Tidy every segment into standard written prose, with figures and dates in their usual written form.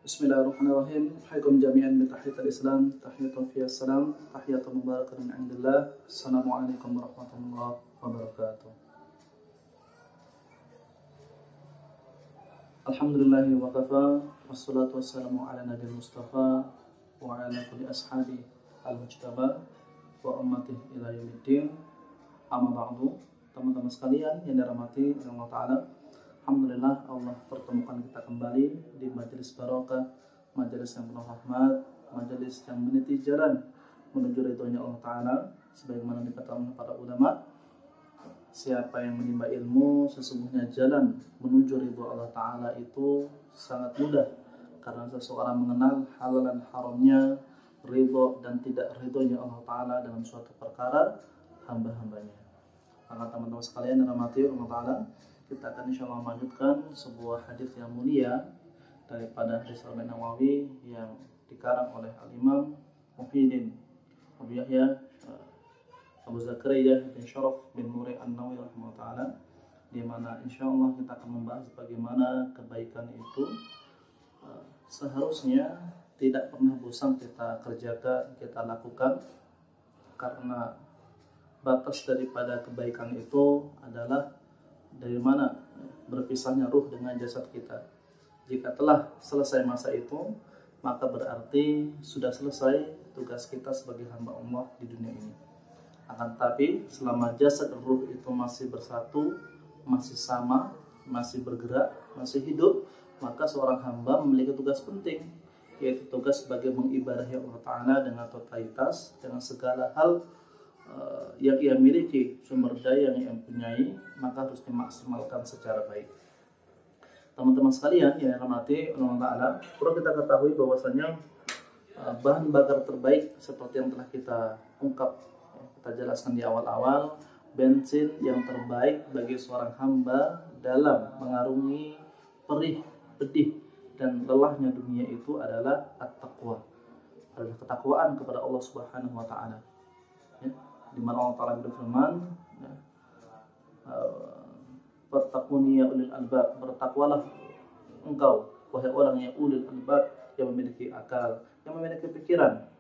Bismillahirrahmanirrahim. Haikum jami'an bi tahiyatul Islam, tahiyatun fiyas salam, tahiyatun mubarakatun min indillah. Assalamualaikum warahmatullahi wabarakatuh. Alhamdulillahi wa kafa, wassalatu wassalamu ala nabiyil mustafa wa ala kulli ashabi al-mujtaba wa ummati ila yaumiddin. Amma ba'du. Teman-teman sekalian yang dirahmati oleh Allah Ta'ala, alhamdulillah Allah pertemukan kita kembali di majelis barokah, majelis yang penuh rahmat, majelis yang meniti jalan menuju ridhonya Allah Ta'ala. Sebagaimana dikatakan para ulama, siapa yang menimba ilmu, sesungguhnya jalan menuju ridho Allah Ta'ala itu sangat mudah, karena seseorang mengenal halal dan haramnya, ridho dan tidak ridhonya Allah Ta'ala dalam suatu perkara hamba-hambanya. Maka teman-teman sekalian yang dirahmati Allah Ta'ala, kita akan insyaallah melanjutkan sebuah hadis yang mulia daripada hadis Al Nawawi yang dikarang oleh Al-Imam Muhyiddin Abu Yahya Abu Zakaria bin Syaraf bin Muri An-Nawawi rahimahullah ta'ala, di mana insyaallah kita akan membahas bagaimana kebaikan itu seharusnya tidak pernah bosan kita kerjakan, kita lakukan, karena batas daripada kebaikan itu adalah dari mana berpisahnya ruh dengan jasad kita. Jika telah selesai masa itu, maka berarti sudah selesai tugas kita sebagai hamba Allah di dunia ini. Akan tetapi selama jasad dan ruh itu masih bersatu, masih sama, masih bergerak, masih hidup, maka seorang hamba memiliki tugas penting, yaitu tugas sebagai mengibadahi Allah Ta'ala dengan totalitas, dengan segala hal yang ia miliki, sumber daya yang ia punyai, maka harus dimaksimalkan secara baik. Teman-teman sekalian yang dirahmati Allah Ta'ala, perlu kita ketahui bahwasanya bahan bakar terbaik seperti yang telah kita ungkap, kita jelaskan di awal-awal, bensin yang terbaik bagi seorang hamba dalam mengarungi perih, pedih dan lelahnya dunia itu adalah at-taqwa, adalah ketakwaan kepada Allah Subhanahu wa Ta'ala. Di mana Allah Ta'ala berfirman, "Fattaquni ya ulil albab", bertakwalah engkau wahai orang yang ulil albab, yang memiliki akal, yang memiliki pikiran.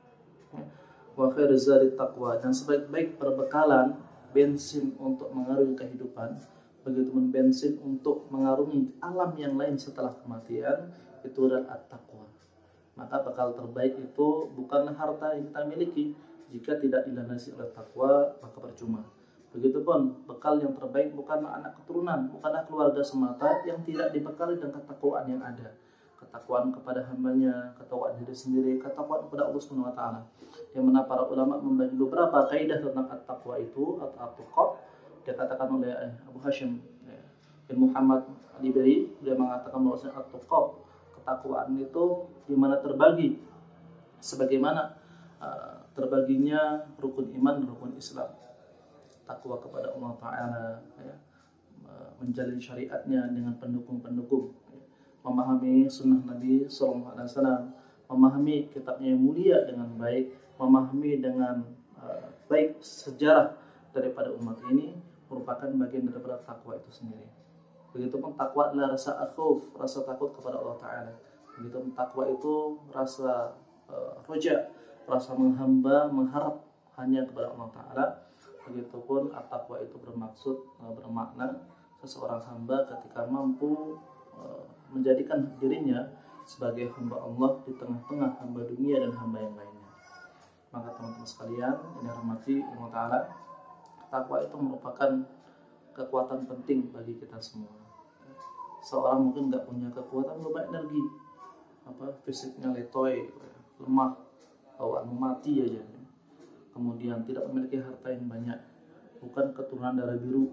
Wa khairuz zadi taqwa, dan sebaik-baik perbekalan bensin untuk mengarungi kehidupan, begitu pun bensin untuk mengarungi alam yang lain setelah kematian, itu adalah at-taqwa. Maka bekal terbaik itu bukanlah harta yang kita miliki. Jika tidak dilandasi oleh takwa, maka percuma. Begitupun bekal yang terbaik bukanlah anak keturunan, bukanlah keluarga semata yang tidak dibekali dengan ketakwaan yang ada. Ketakwaan kepada hambanya, ketakwaan diri sendiri, ketakwaan kepada Allah Subhanahu wa Ta'ala. Yang mana para ulama membagi beberapa kaidah tentang at-taqwa itu atau at-tuqah. Dikatakan oleh Abu Hashim bin Muhammad Al-Ibari, dia mengatakan bahwa at-tuqah, ketakwaan itu di mana terbagi sebagaimana terbaginya rukun iman dan rukun Islam. Takwa kepada Allah Ta'ala, menjalin syariatnya dengan pendukung-pendukung, memahami sunnah Nabi SAW, memahami kitabnya yang mulia dengan baik, memahami dengan baik sejarah daripada umat ini, merupakan bagian daripada takwa itu sendiri. Begitupun takwa adalah rasa khauf, rasa takut kepada Allah Ta'ala. Begitupun takwa itu rasa roja, rasa menghamba, mengharap hanya kepada Allah Ta'ala. Begitupun at-taqwa itu bermakna seseorang hamba ketika mampu menjadikan dirinya sebagai hamba Allah di tengah-tengah hamba dunia dan hamba yang lainnya. Maka teman-teman sekalian yang dirahmati Allah Ta'ala, takwa itu merupakan kekuatan penting bagi kita semua. Seorang mungkin nggak punya kekuatan, beban energi, fisiknya letoy, lemah, bawaan mati aja, kemudian tidak memiliki harta yang banyak, bukan keturunan darah biru,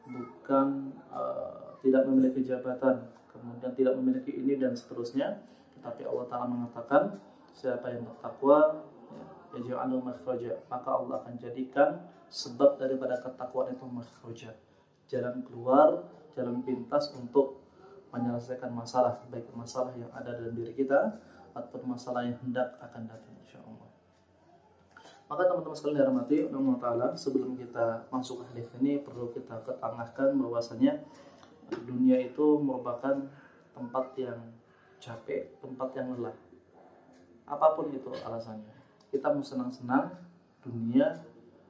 bukan tidak memiliki jabatan, kemudian tidak memiliki ini dan seterusnya. Tetapi Allah Ta'ala mengatakan, siapa yang bertakwa, yaj'alu makhraja, maka Allah akan jadikan sebab daripada ketakwaan itu makhraja, jalan keluar, jalan pintas untuk menyelesaikan masalah, baik masalah yang ada dalam diri kita atau masalah yang hendak akan datang insyaallah. Maka teman-teman sekalian dirahmati Allah Ta'ala, sebelum kita masuk ke hadis ini perlu kita ketengahkan bahwasanya dunia itu merupakan tempat yang capek, tempat yang lelah. Apapun itu alasannya. Kita mau senang-senang dunia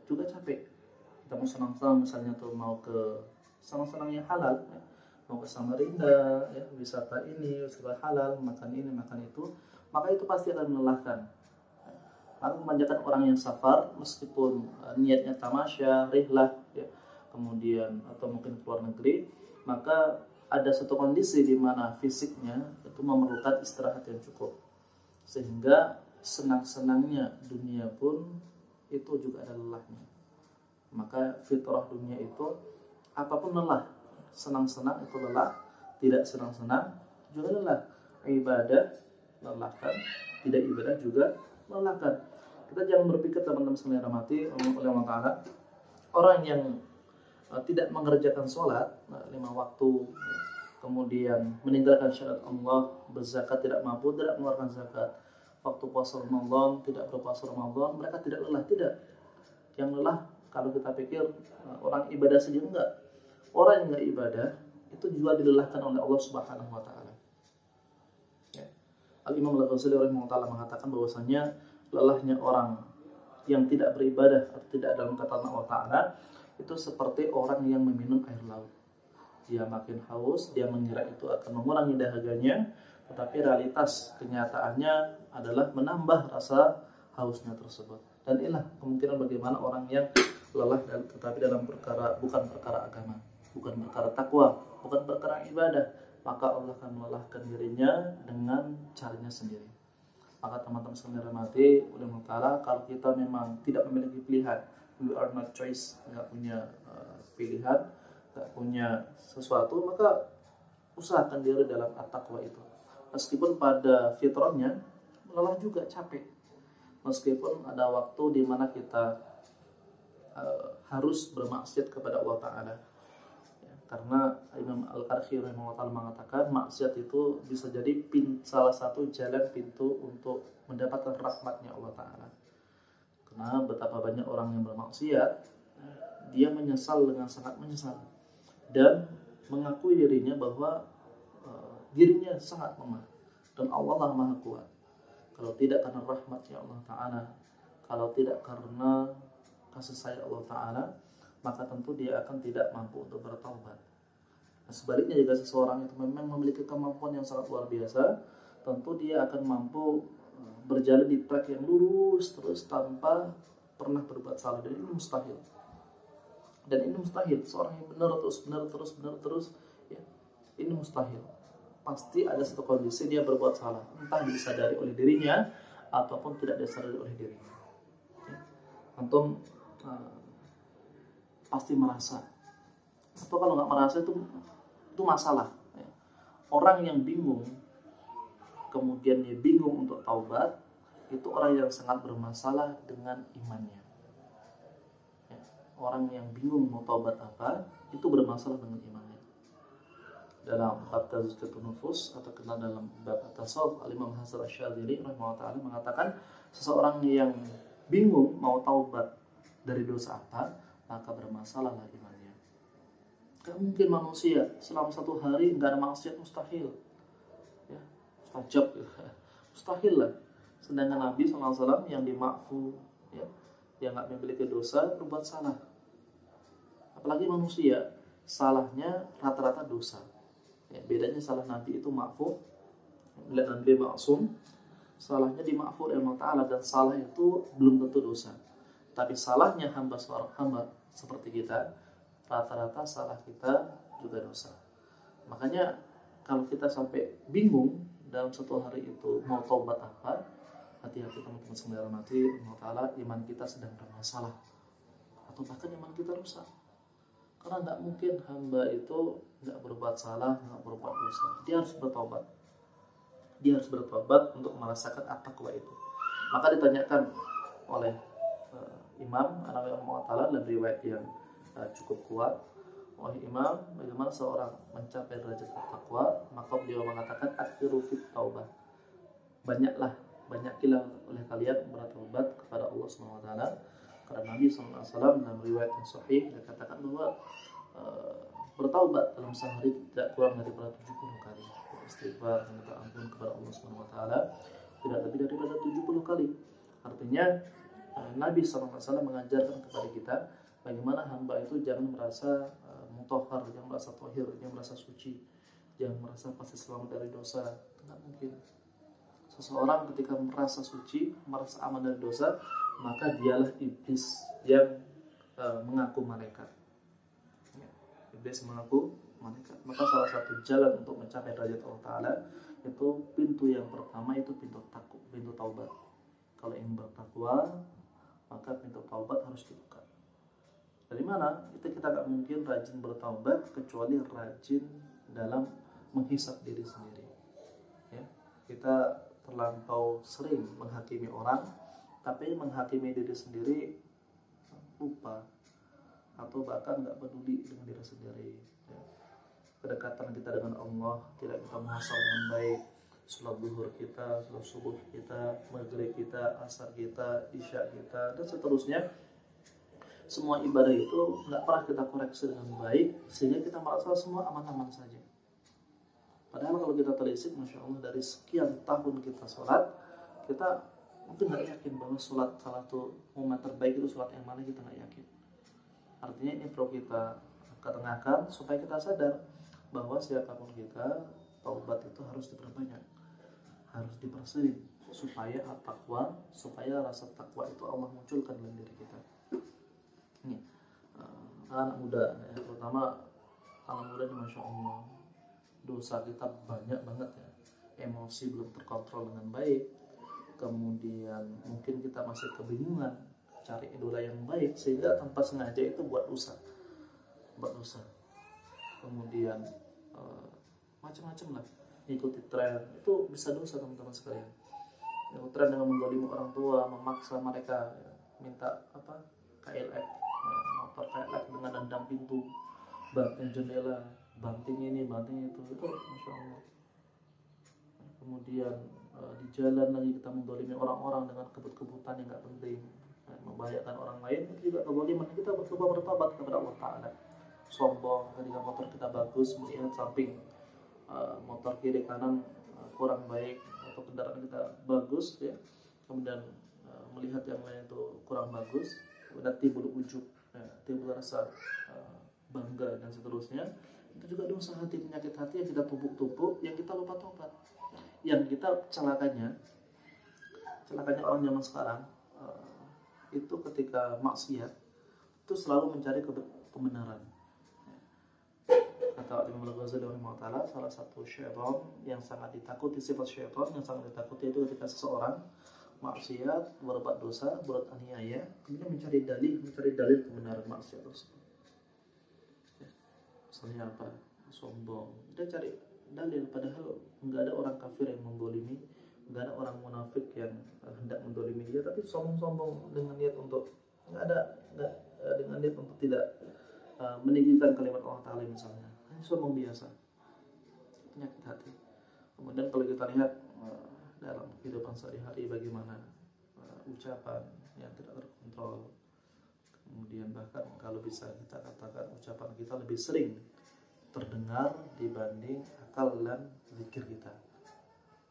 juga capek. Kita mau senang-senang misalnya tuh mau ke senang-senang yang halal, ya. Mau ke Samarinda, ya, wisata ini, wisata halal, makan ini, makan itu, maka itu pasti akan melelahkan. Maka kebanyakan orang yang safar, meskipun niatnya tamasya, rihlah, ya, kemudian atau mungkin keluar negeri, maka ada satu kondisi di mana fisiknya itu memerlukan istirahat yang cukup, sehingga senang-senangnya dunia pun itu juga ada lelahnya. Maka fitrah dunia itu apapun lelah, senang-senang itu lelah, tidak senang-senang juga lelah. Ibadah melelahkan, tidak ibadah juga melelahkan. Kita jangan berpikir teman-teman sekalian rahmati oleh Allah Ta'ala, orang yang tidak mengerjakan sholat 5 waktu, kemudian meninggalkan syariat Allah, berzakat tidak mampu, tidak mengeluarkan zakat, waktu puasa Ramadan tidak berpuasa Ramadan, mereka tidak lelah, tidak. Yang lelah kalau kita pikir orang ibadah saja, enggak. Orang yang enggak ibadah itu juga dilelahkan oleh Allah Subhanahu wa taala. Ya. Al-Imam Al-Ghazali rahimahullah mengatakan bahwasanya lelahnya orang yang tidak beribadah atau tidak dalam ketaatan Allah Ta'ala itu seperti orang yang meminum air laut. Dia makin haus, dia mengira itu akan mengurangi dahaganya, tetapi realitas kenyataannya adalah menambah rasa hausnya tersebut. Dan inilah kemungkinan bagaimana orang yang lelah tetapi dalam perkara, bukan perkara agama, bukan perkara takwa, bukan perkara ibadah, maka Allah akan melelahkan dirinya dengan caranya sendiri. Maka teman-teman sekalian rahmati oleh Allah Ta'ala, kalau kita memang tidak memiliki pilihan, we are not choice, nggak punya pilihan, nggak punya sesuatu, maka usahakan diri dalam at-taqwa itu. Meskipun pada fitrahnya lelah juga, capek. Meskipun ada waktu di mana kita harus bermaksiat kepada Allah Ta'ala. Ya, karena Imam Al-Qarhi rahimahullah mengatakan maksiat itu bisa jadi salah satu jalan pintu untuk mendapatkan rahmatnya Allah Ta'ala. Karena betapa banyak orang yang bermaksiat, dia menyesal dengan sangat menyesal dan mengakui dirinya bahwa dirinya sangat lemah dan Allah lah Maha Kuat. Kalau tidak karena rahmatnya Allah Ta'ala, kalau tidak karena kasih sayang Allah Ta'ala, maka tentu dia akan tidak mampu untuk bertaubat. Nah, sebaliknya jika seseorang itu memang memiliki kemampuan yang sangat luar biasa, tentu dia akan mampu berjalan di track yang lurus terus tanpa pernah berbuat salah, dan ini mustahil. Dan ini mustahil, seorang yang benar terus, ya, ini mustahil. Pasti ada satu kondisi dia berbuat salah, entah disadari oleh dirinya ataupun tidak disadari oleh dirinya. Ya. Antum pasti merasa, atau kalau nggak merasa itu masalah. Ya. Orang yang bingung, kemudian dia bingung untuk taubat, itu orang yang sangat bermasalah dengan imannya. Ya. Orang yang bingung mau taubat apa, itu bermasalah dengan imannya. Dalam bab tazkiyatun nufus atau kenal dalam bab tasawuf, Al-Imam Hasan Asy-Syadzili rahimahullah mengatakan seseorang yang bingung mau taubat dari dosa apa, maka bermasalahlah imannya. Gak mungkin manusia selama 1 hari nggak ada maksiat, mustahil. Ya, mustajab, mustahil lah. Sedangkan Nabi SAW yang dimakfu, ya, yang nggak memiliki dosa berbuat salah. Apalagi manusia, salahnya rata-rata dosa. Ya, bedanya salah Nabi itu ma'fu, dan Nabi maksum, salahnya dimakfu oleh Allah Ta'ala, dan salah itu belum tentu dosa. Tapi salahnya hamba seperti kita, rata-rata salah kita juga dosa. Makanya kalau kita sampai bingung dalam 1 hari itu mau taubat apa, hati-hati teman-teman sekalian, mati Allah Ta'ala, iman kita sedang bermasalah atau bahkan iman kita rusak. Karena nggak mungkin hamba itu nggak berbuat salah, nggak berbuat dosa. Dia harus bertobat. Dia harus bertobat untuk merasakan at-taqwa itu. Maka ditanyakan oleh Imam An-Nawawi Ta'ala dalam riwayat yang cukup kuat, wahai Imam, bagaimana seorang mencapai derajat at-taqwa? Maka beliau mengatakan akthiru fit taubah. Banyakilah oleh kalian bertaubat kepada Allah Subhanahu wa taala. Karena Nabi SAW dalam riwayat yang sahih dia katakan bahwa bertaubat dalam sehari tidak kurang dari 70 kali. istighfar, minta ampun kepada Allah Subhanahu wa taala tidak lebih daripada 70 kali. Artinya Nabi SAW mengajarkan kepada kita bagaimana hamba itu jangan merasa mutahhar, jangan merasa tahir, jangan merasa suci, jangan merasa pasti selamat dari dosa. Tidak mungkin. Seseorang ketika merasa suci, merasa aman dari dosa, maka dialah iblis yang mengaku malaikat. Iblis mengaku malaikat. Maka salah satu jalan untuk mencapai derajat Allah Ta'ala itu pintu yang pertama itu pintu taubat. Kalau ingin bertakwa, maka pintu taubat harus dibuka. Dari mana? Itu kita gak mungkin rajin bertaubat kecuali rajin dalam menghisap diri sendiri. Ya, kita terlampau sering menghakimi orang, tapi menghakimi diri sendiri lupa atau bahkan nggak peduli dengan diri sendiri. Ya. Kedekatan kita dengan Allah tidak kita muhasabah dengan baik. Salat zuhur kita, salat subuh kita, maghrib kita, asar kita, isya kita, dan seterusnya. Semua ibadah itu nggak pernah kita koreksi dengan baik sehingga kita merasa semua aman-aman saja. Padahal kalau kita telisik, Masya Allah, dari sekian tahun kita sholat, kita mungkin nggak yakin bahwa sholat salah satu momen terbaik itu sholat yang mana, kita nggak yakin. Artinya ini perlu kita ketengahkan supaya kita sadar bahwa siapapun kita, taubat itu harus diperbanyak, harus dipersering supaya at-taqwa, supaya rasa takwa itu Allah munculkan dalam diri kita. Ini anak muda, ya, terutama anak muda ini, Masya Allah, dosa kita banyak banget ya. Emosi belum terkontrol dengan baik, kemudian mungkin kita masih kebingungan cari idola yang baik sehingga tanpa sengaja itu buat dosa, kemudian macam-macam lah, ikuti tren, itu bisa dosa teman-teman sekalian. Yang tren dengan menggolimi orang tua, memaksa mereka ya, minta KLX, motor KLX dengan nendang pintu, banting jendela, banting ini, banting itu Masya Allah. Kemudian di jalan lagi kita menggolimi orang-orang dengan kebut-kebutan yang nggak penting, membahayakan orang lain, itu juga kegoliman. Kita coba bertobat kepada Allah Ta'ala. Sombong ketika motor kita bagus, melihat samping motor kiri kanan kurang baik, atau kendaraan kita bagus ya, kemudian melihat yang lain itu kurang bagus, kemudian timbul ujub, timbul rasa bangga dan seterusnya. Itu juga dosa hati, penyakit hati yang kita tumpuk-tumpuk, yang kita lupa tobat. Yang kita celakanya orang zaman sekarang itu ketika maksiat itu selalu mencari kebenaran. Kata Imam Al-Ghazali rahimahullah, salah satu syaitan yang sangat ditakuti, sifat syaitan yang sangat ditakuti itu ketika seseorang maksiat, berbuat dosa, berbuat aniaya, kemudian mencari dalil kebenaran maksiat tersebut. Misalnya apa? Sombong. Dia cari dalil, padahal nggak ada orang kafir yang menggolimi, nggak ada orang munafik yang hendak menggolimi dia, tapi sombong-sombong dengan niat untuk dengan niat untuk tidak meninggikan kalimat Allah Ta'ala misalnya. Ini sombong biasa, penyakit hati. Kemudian kalau kita lihat dalam kehidupan sehari-hari bagaimana ucapan yang tidak terkontrol, kemudian bahkan kalau bisa kita katakan ucapan kita lebih sering terdengar dibanding akal dan zikir kita.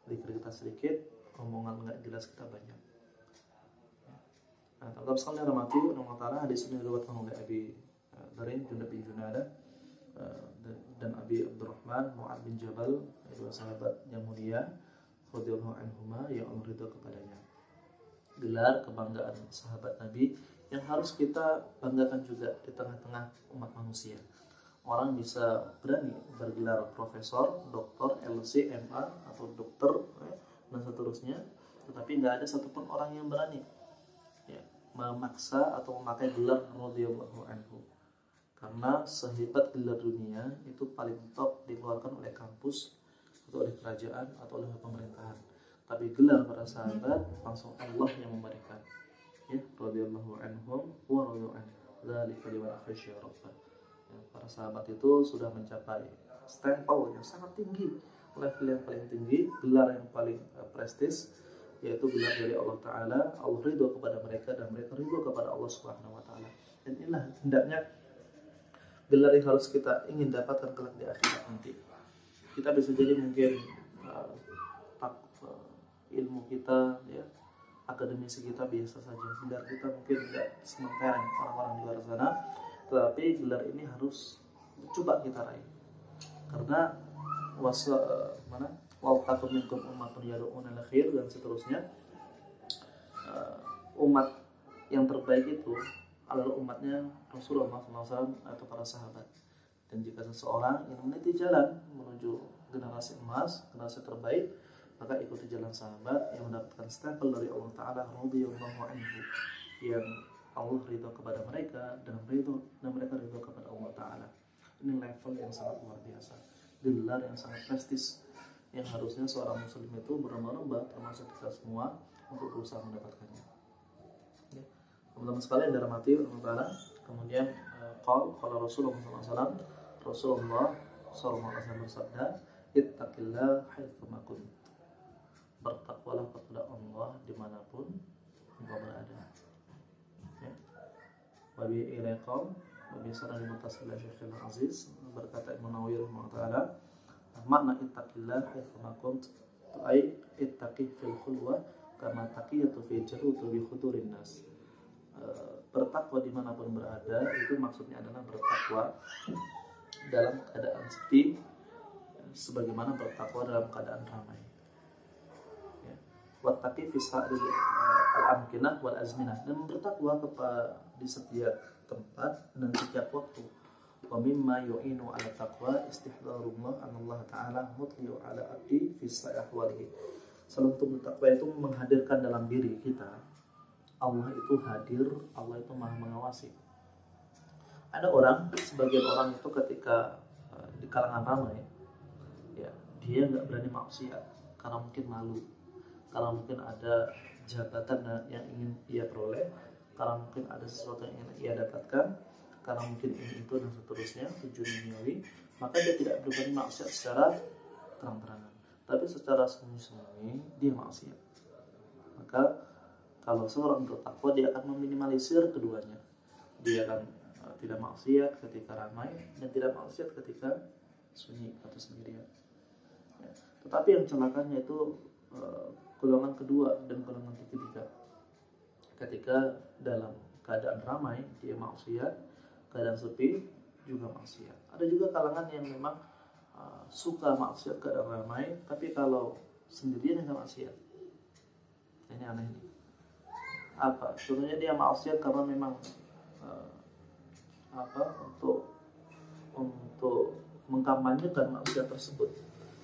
Zikir kita sedikit, omongan nggak jelas kita banyak. Nah, teman-teman sekalian rahmati Allah Ta'ala, hadis ini diriwayatkan oleh Abi Darin Jundab bin Junadah dan Abi Abdurrahman Mu'ad bin Jabal, dua sahabat yang mulia radhiyallahu anhuma, yang Allah ridha kepadanya. Gelar kebanggaan sahabat Nabi yang harus kita banggakan juga di tengah-tengah umat manusia. Orang bisa berani bergelar profesor, doktor, LC, MA, atau dokter dan seterusnya, tetapi nggak ada satupun orang yang berani ya, memaksa atau memakai gelar radhiyallahu anhu. Karena sehebat gelar dunia itu paling top dikeluarkan oleh kampus atau oleh kerajaan atau oleh pemerintahan. Tapi gelar para sahabat langsung Allah yang memberikan. Ya, radhiyallahu anhum wa radu an. Dzalika liman khasyiya rabbah. Para sahabat itu sudah mencapai stempel yang sangat tinggi, level yang paling tinggi, gelar yang paling prestis, yaitu gelar dari Allah Ta'ala. Allah ridho kepada mereka dan mereka ridho kepada Allah Subhanahu Wa Ta'ala. Dan inilah hendaknya gelar yang harus kita ingin dapatkan kelak di akhirat nanti. kita bisa jadi mungkin ilmu kita ya, akademisi kita biasa saja, gelar kita mungkin tidak sementara orang-orang di luar sana, tetapi gelar ini harus coba kita raih, karena wal takum minkum ummatun yad'una ila khair dan seterusnya. Umat yang terbaik itu adalah umatnya Rasulullah SAW atau para sahabat. Dan jika seseorang ingin meniti jalan menuju generasi emas, generasi terbaik, maka ikuti jalan sahabat yang mendapatkan stempel dari Allah Ta'ala radhiyallahu anhu, yang Allah ridho kepada mereka dan mereka ridho kepada Allah Ta'ala. Ini level yang sangat luar biasa, gelar yang sangat prestis, yang harusnya seorang muslim itu berlomba-lomba, termasuk kita semua, untuk berusaha mendapatkannya. Ya. Teman-teman sekalian dalam hati Allah Ta'ala. Kemudian kalau Rasulullah SAW bersabda, ittaqillah haitsu ma kunt, bertakwalah kepada Allah dimanapun engkau berada. Ya. Wabi ilaiqam wabi sanad mutasil Syekhul Aziz, berkata Imam Nawawi rahimahullah, makna ittaqillah haitsu ma kunt ay ittaqi fil khulwa kama taqiyatu fi jarutu bi khudurin nas. Bertakwa dimanapun berada itu maksudnya adalah bertakwa dalam keadaan sepi sebagaimana bertakwa dalam keadaan ramai. Wattaqi fi sa'il al-amkinah wal azminah, dan bertakwa di setiap tempat dan setiap waktu. Wa mimma yu'inu 'ala taqwa istihdharullah anallah ta'ala mutli'u 'ala abdi fi sa'ihwalihi. Salah satu bertakwa itu menghadirkan dalam diri kita Allah itu hadir, Allah itu maha mengawasi. Ada sebagian orang itu ketika di kalangan ramai, ya, dia nggak berani maksiat karena mungkin malu, karena mungkin ada jabatan yang ingin ia peroleh, karena mungkin ada sesuatu yang ingin ia dapatkan, karena mungkin ini itu dan seterusnya, tujuan duniawi, maka dia tidak berani maksiat secara terang-terangan, tapi secara sembunyi-sembunyi dia maksiat. Maka kalau seorang bertakwa, dia akan meminimalisir keduanya. Dia akan tidak maksiat ketika ramai dan tidak maksiat ketika sunyi atau sendirian. Ya. Tetapi yang celakanya itu golongan kedua dan golongan ketiga. Ketika dalam keadaan ramai dia maksiat, keadaan sepi juga maksiat. Ada juga kalangan yang memang suka maksiat keadaan ramai, tapi kalau sendirian nggak maksiat. Ini aneh nih. Apa? Contohnya dia maksiat karena memang untuk mengkampanyekan maksiat tersebut.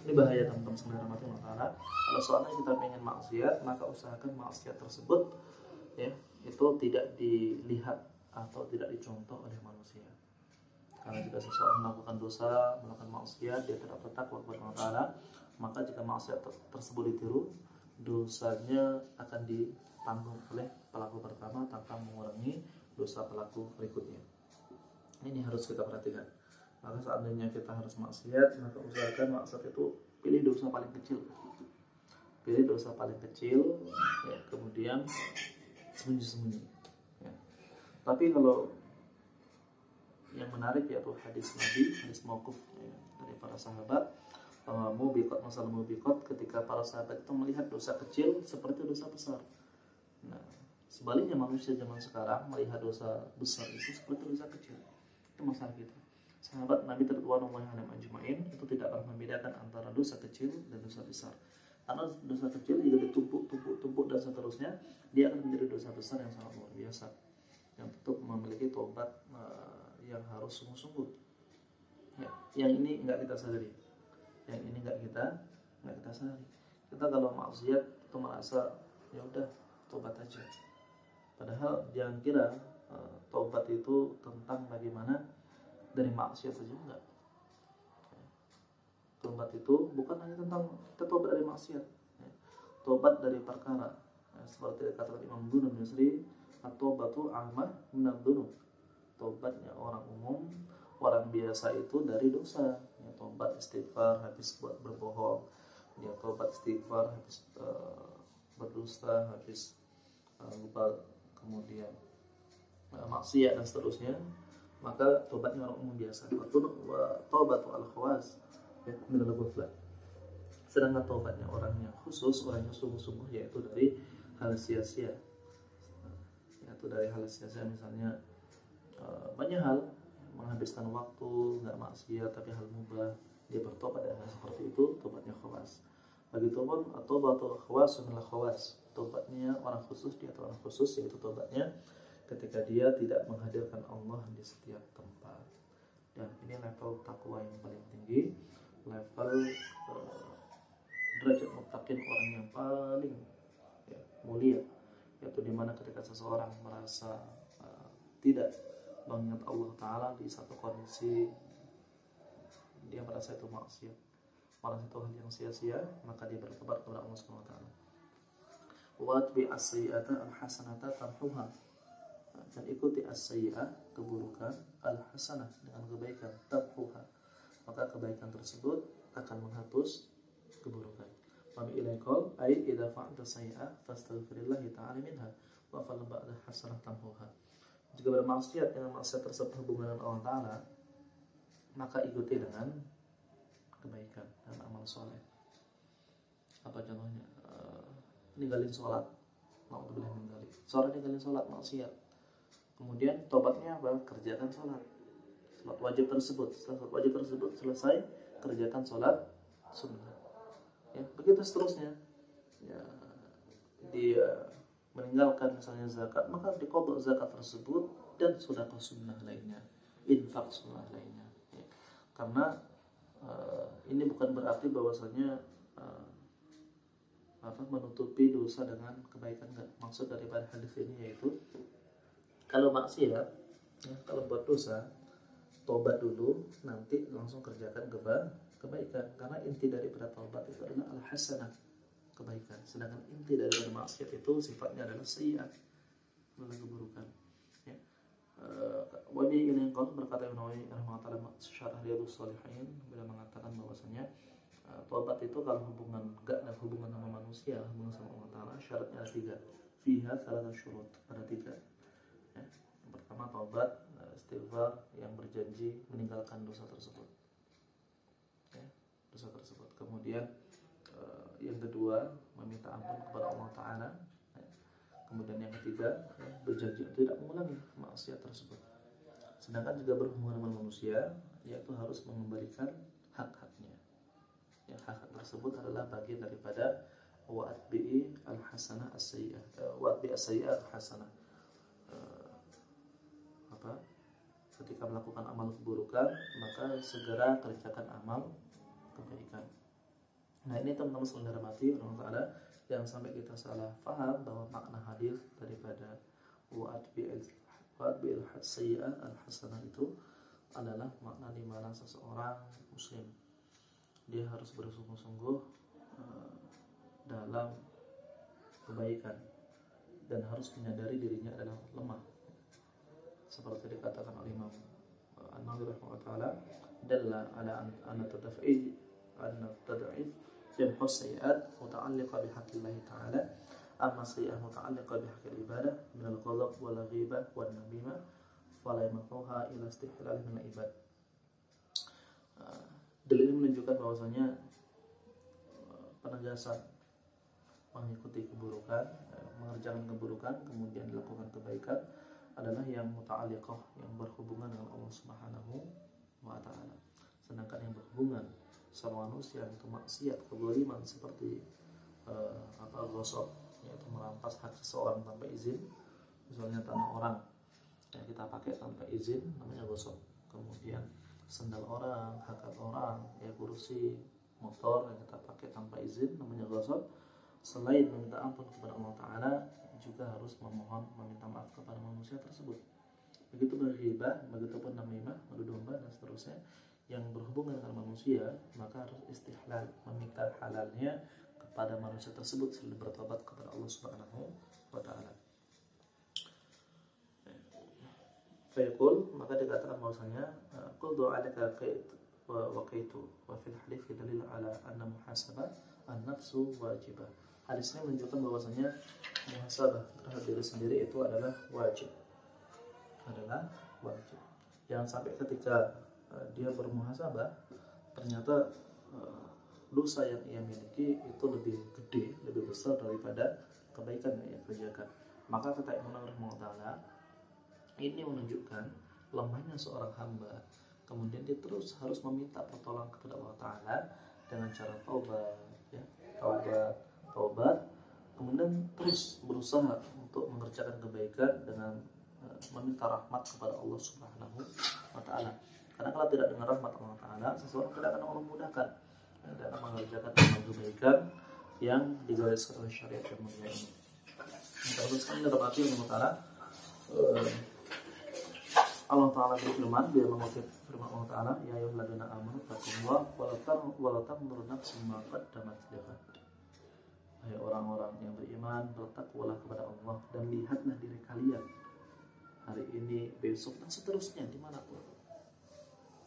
Ini bahaya teman-teman sekalian rahmati Allah. Kalau soalnya kita pengen maksiat, maka usahakan maksiat tersebut ya itu tidak dilihat atau tidak dicontoh oleh manusia. Karena jika seseorang melakukan dosa, melakukan maksiat, dia tidak bertakwa kepada Allah Ta'ala, maka jika maksiat tersebut ditiru, dosanya akan ditanggung oleh pelaku pertama tanpa mengurangi dosa pelaku berikutnya. Ini harus kita perhatikan. Maka seandainya kita harus maksiat, maka usahakan maksiat itu pilih dosa paling kecil. Pilih dosa paling kecil, ya, kemudian sembunyi-sembunyi. Ya. Tapi kalau yang menarik yaitu hadis Nabi, hadis mauquf ya, dari para sahabat, masalah mubiqat, ketika para sahabat itu melihat dosa kecil seperti dosa besar. Nah, sebaliknya manusia zaman sekarang melihat dosa besar itu seperti dosa kecil. Itu masalah kita. Sahabat Nabi radhiyallahu anhum itu tidak pernah membedakan antara dosa kecil dan dosa besar. Karena dosa kecil jika ditumpuk dan seterusnya, dia akan menjadi dosa besar yang sangat luar biasa, yang tentu memiliki tobat yang harus sungguh-sungguh. Ya, yang ini nggak kita sadari, yang ini nggak kita sadari. Kita kalau maksiat itu merasa ya udah tobat aja. Padahal jangan kira tobat itu tentang bagaimana dari maksiat saja, enggak. Tobat itu bukan hanya tentang kita tobat dari maksiat, ya. Tobat dari perkara, ya, seperti kata Imam Dunum Yusri, at-taubatu amah minad dunub. Tobatnya orang umum, orang biasa itu dari dosa, ya, tobat istighfar habis buat berbohong, ya, tobat istighfar habis berdusta, habis lupa, kemudian maksiat dan seterusnya. Maka tobatnya orang umum biasa. Tobatu al-khawas, ya, minal ghaflah. Sedangkan taubatnya orang yang khusus, orang yang sungguh-sungguh, yaitu dari hal sia-sia, yaitu dari hal sia-sia, misalnya banyak hal, menghabiskan waktu nggak maksiat tapi hal mubah, dia bertobat dari hal seperti itu, tobatnya khawas. Begitupun taubatul khawas minal khawas, tobatnya orang khusus di atau orang khusus, yaitu tobatnya ketika dia tidak menghadirkan Allah di setiap tempat. Dan ini level takwa yang paling tinggi, level derajat muttaqin, orang yang paling ya, mulia, yaitu dimana ketika seseorang merasa tidak mengingat Allah Ta'ala di satu kondisi dia merasa itu maksiat, merasa itu hal yang sia-sia, maka dia bertobat kepada Allah Subhanahu Wa Ta'ala. Watbi as-sayyi'ata al-hasanata tamhuha, dan ikuti as-sayyi'ah, keburukan, al-hasanah, dengan kebaikan, tamhuha, maka kebaikan tersebut akan menghapus keburukan. Mami ilaikol ay idza fa'alta sayyi'ah fastaghfirillahi ta'ala minha wa fa'al ba'da hasanah tamhuha. Jika bermaksiat dengan maksiat tersebut hubungan dengan Allah Ta'ala, maka ikuti dengan kebaikan dan amal soleh. Apa contohnya? Ninggalin sholat, ma'udzubillah min dzalik. Seorang ninggalin sholat maksiat, kemudian tobatnya apa? Kerjakan sholat wajib tersebut. Setelah sholat wajib tersebut selesai, kerjakan sholat sunnah. Ya, begitu seterusnya. Ya, dia meninggalkan misalnya zakat, maka diqadha zakat tersebut dan sedekah sunnah lainnya, infak sunnah lainnya. Ya. Karena ini bukan berarti bahwasanya menutupi dosa dengan kebaikan, enggak. Maksud daripada hadis ini yaitu kalau maksiat, ya, kalau buat dosa, tobat dulu, nanti langsung kerjakan kebaikan. Karena inti daripada tobat itu adalah al-hasanah, kebaikan. Sedangkan inti daripada maksiat itu sifatnya adalah sayyi'at, adalah keburukan. Ya. Wabi ini yang berkata Ibnu Nawawi rahimahullah syarah Riyadhus Shalihin, bila mengatakan bahwasanya tobat itu kalau enggak ada hubungan sama manusia, hubungan sama Allah Ta'ala, syaratnya ada 3. Fiha salah syurut, ada 3. Ya. Yang pertama tobat, istighfar, yang berjanji meninggalkan dosa tersebut. Ya, dosa tersebut. Kemudian yang kedua meminta ampun kepada Allah Ta'ala. Ya. Kemudian yang ketiga berjanji tidak mengulangi maksiat tersebut. Sedangkan juga berhubungan dengan manusia, yaitu harus mengembalikan hak-haknya. Ya, hak tersebut adalah bagian daripada wa'atbi'i al-hasanah as-sayyi'ah, wa'atbi'i as-sayyi'ah al-hasanah. Ketika melakukan amal keburukan, maka segera kerjakan amal kebaikan. Nah, ini teman-teman sekalian dirahmati Allah Ta'ala, jangan sampai kita salah paham bahwa makna hadis daripada wa'atbi'il sayyi'ah al-hasanah itu adalah makna di mana seseorang muslim dia harus bersungguh-sungguh dalam kebaikan dan harus menyadari dirinya adalah lemah, seperti dikatakan oleh Imam An-Nawawi rahimahullah ta'ala, dalla ala anna tad'if jam'u sayyi'at muta'alliqa bihaqqillah ta'ala, amma sayyi'ah muta'alliqa bihaqqil ibadah min al-ghadab wal ghibah wan namimah fala yamhuha ila istihlal min al-ibad. Dalil ini menunjukkan bahwasanya penegasan mengikuti keburukan, mengerjakan keburukan kemudian dilakukan kebaikan adalah yang muta'alliqah, yang berhubungan dengan Allah Subhanahu wa Ta'ala. Sedangkan yang berhubungan sama manusia itu maksiat, kezaliman seperti ghasab, yaitu merampas hak seseorang tanpa izin. Misalnya tanah orang yang kita pakai tanpa izin namanya ghasab. Kemudian sendal orang, hak orang, ya kursi, motor yang kita pakai tanpa izin namanya ghasab. Selain meminta ampun kepada Allah Ta'ala, juga harus memohon, meminta maaf kepada manusia tersebut. Begitu berghibah, begitu pun namimah, madu domba dan seterusnya yang berhubungan dengan manusia, maka harus istihlal, meminta halalnya kepada manusia tersebut sebelum bertobat kepada Allah Subhanahu wa Ta'ala. Fayaqul, maka dikatakan bahwasanya qul du'alaka wa qaitu wa fil hadits dalil ala anna muhasabah an-nafsu wajibah. Hadis ini menunjukkan bahwasanya muhasabah terhadap diri sendiri itu adalah wajib. Jangan sampai ketika dia bermuhasabah ternyata dosa yang ia miliki itu lebih gede, lebih besar daripada kebaikan yang ia kerjakan. Maka kata Imam Nawawi Ta'ala, ini menunjukkan lemahnya seorang hamba. Kemudian dia terus harus meminta pertolongan kepada Allah Ta'ala dengan cara taubat, ya, taubat, kemudian terus berusaha untuk mengerjakan kebaikan dengan meminta rahmat kepada Allah Subhanahu wa Ta'ala. Karena kalau tidak dengan rahmat Allah Ta'ala, seseorang tidak akan Allah mudahkan dalam mengerjakan amal kebaikan yang digariskan oleh syariat yang mulia ini. Terus kan dalam arti Allah Ta'ala, Allah Ta'ala berfirman, dia mengutip firman Allah Ta'ala, ya ayyuhalladzina amanu taqullaha wa la tanzur nafsun ma qaddamat lighad. Hai orang-orang yang beriman, bertakwalah kepada Allah dan lihatlah diri kalian hari ini, besok, dan seterusnya dimanapun.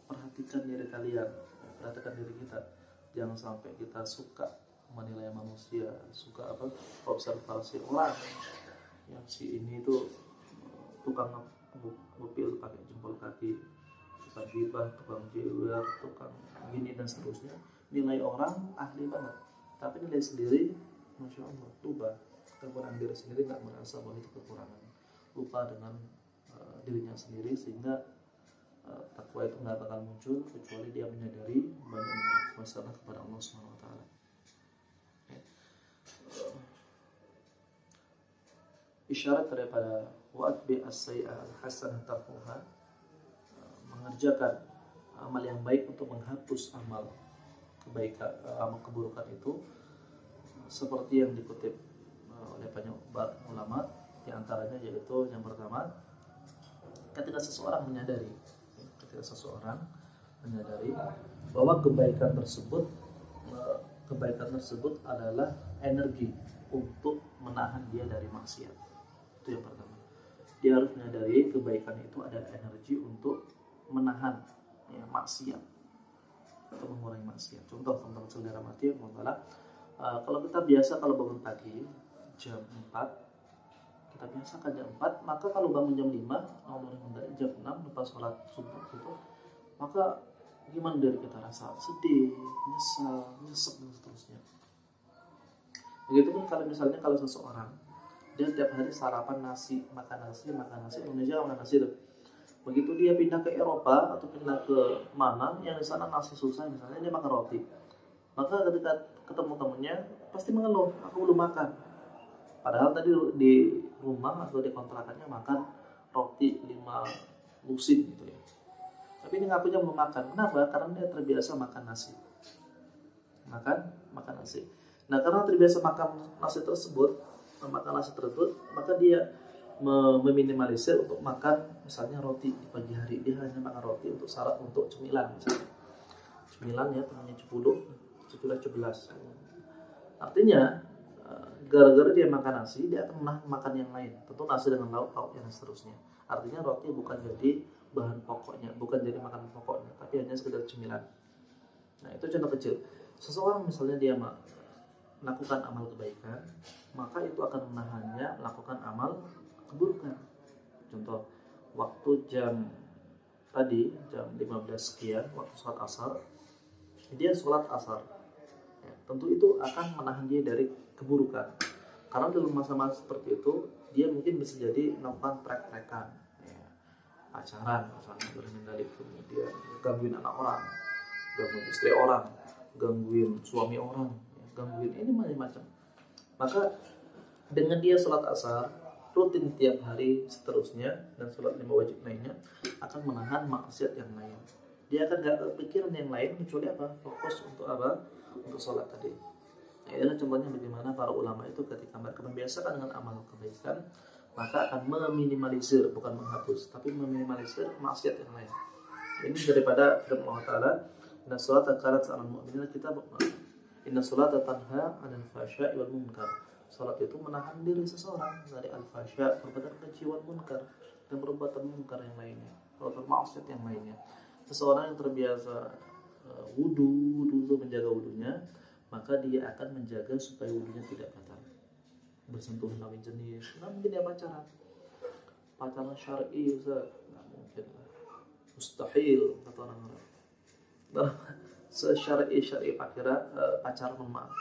Perhatikan diri kalian, perhatikan diri kita. Jangan sampai kita suka menilai manusia, suka observasi orang. Yang si ini tuh tukang ngupil pakai jempol kaki, tukang gibah, tukang jewer, tukang gini dan seterusnya. Nilai orang ahli banget, tapi nilai sendiri, masya Allah, lupa. Kekurangan diri sendiri nggak merasa bahwa itu kekurangan. Lupa dengan dirinya sendiri, sehingga takwa itu nggak bakal muncul kecuali dia menyadari banyak masalah kepada Allah Subhanahu wa Ta'ala. Isyarat daripada wa'atbi as-sayyi'ah al-hasanah tarfuha, mengerjakan amal yang baik untuk menghapus amal kebaikan, amal keburukan itu, seperti yang dikutip oleh banyak ulama, di antaranya yaitu yang pertama, ketika seseorang menyadari bahwa kebaikan tersebut adalah energi untuk menahan dia dari maksiat. Itu yang pertama. Dia harus menyadari kebaikan itu adalah energi untuk menahan maksiat atau mengurangi maksiat. Contoh teman-teman saudara mati, kalau kita biasa kalau bangun pagi jam 4, kita biasakan jam 4, maka kalau bangun jam 5, dari jam 6 lepas sholat subuh itu, maka gimana dari kita rasa? Sedih, nyesal, nyesek dan seterusnya. Begitupun kalau misalnya kalau seseorang dia tiap hari sarapan nasi, makan nasi, Indonesia makan nasi tuh. Begitu dia pindah ke Eropa atau pindah ke mana yang di sana nasi susah, misalnya dia makan roti. Maka ketika ketemu temennya pasti mengeluh, aku belum makan. Padahal tadi di rumah atau di kontrakannya makan roti 5 lusin gitu ya. Tapi ini ngakunya belum makan. Kenapa? Karena dia terbiasa makan nasi. Makan nasi. Nah, karena terbiasa makan nasi tersebut, maka dia meminimalisir untuk makan misalnya roti di pagi hari. Dia hanya makan roti untuk syarat, untuk cemilan misalnya. Cemilan ya, temannya 11. Artinya gara-gara dia makan nasi, dia akan makan yang lain. Tentu nasi dengan lauk-lauk dan seterusnya. Artinya roti bukan jadi bahan pokoknya, bukan jadi makanan pokoknya, tapi hanya sekedar cemilan. Nah, itu contoh kecil. Seseorang misalnya dia melakukan amal kebaikan, maka itu akan menahannya melakukan amal keburukan. Contoh, waktu jam 15 sekian, waktu sholat asar, dia sholat asar. Ya, tentu itu akan menahan dia dari keburukan. Karena dalam masa-masa seperti itu, dia mungkin bisa jadi melakukan trek-trekan, pacaran, misalnya bermendalik, kemudian gangguin anak orang, gangguin istri orang, gangguin suami orang, gangguin ini macam-macam. Maka dengan dia sholat asar rutin tiap hari seterusnya dan sholat 5 wajib lainnya, akan menahan maksiat yang lain. Dia akan gak kepikiran yang lain kecuali fokus untuk untuk sholat tadi. Nah, inilah contohnya bagaimana para ulama itu ketika mereka membiasakan dengan amal kebaikan, maka akan meminimalisir, bukan menghapus, tapi meminimalisir maksiat yang lain. Ini daripada firman Allah Ta'ala, inna sholata kanat 'alal mu'minina kitaban mawquta. Inna sholata tanha 'anil fahsya'i wal munkar. Salat itu menahan diri seseorang dari al-fahsya, perbuatan keji, wal munkar, dan perbuatan munkar yang lainnya, perbuatan maksiat yang lainnya. Seseorang yang terbiasa wudu menjaga wudunya, maka dia akan menjaga supaya wudunya tidak batal. Bersentuhan lawan jenis, nggak mungkin dia pacaran syar'i, nggak mungkin lah, mustahil kata orang Arab. syari pacaran, maaf,